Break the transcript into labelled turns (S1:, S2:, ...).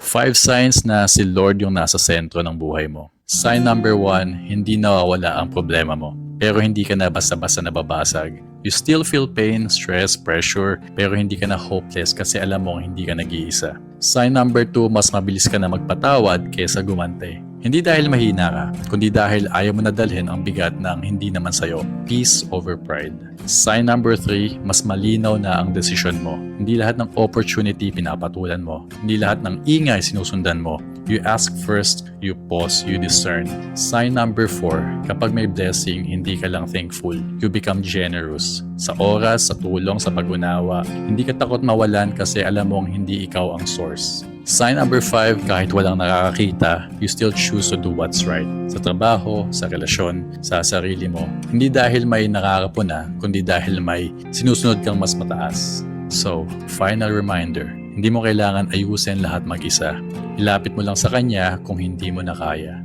S1: 5 signs na si Lord yung nasa sentro ng buhay mo. Sign number 1, hindi nawawala ang problema mo. Pero hindi ka na basta-basta nababasag. You still feel pain, stress, pressure, pero hindi ka na hopeless kasi alam mo hindi ka nag-iisa. Sign number 2, mas mabilis ka na magpatawad kaysa gumante. Hindi dahil mahina ka, kundi dahil ayaw mo na dalhin ang bigat ng hindi naman sa'yo. Peace over pride. Sign number 3, mas malinaw na ang desisyon mo. Hindi lahat ng opportunity pinapatulan mo. Hindi lahat ng ingay sinusundan mo. You ask first, you pause, you discern. Sign number 4, kapag may blessing, hindi ka lang thankful. You become generous. Sa oras, sa tulong, sa pag-unawa. Hindi ka takot mawalan kasi alam mong hindi ikaw ang source. Sign number 5, kahit walang nakakakita, you still choose to do what's right. Sa trabaho, sa relasyon, sa sarili mo. Hindi dahil may nakakapuna, kundi dahil may sinusunod kang mas mataas. So, final reminder, hindi mo kailangan ayusin lahat mag-isa. Ilapit mo lang sa Kanya kung hindi mo na kaya.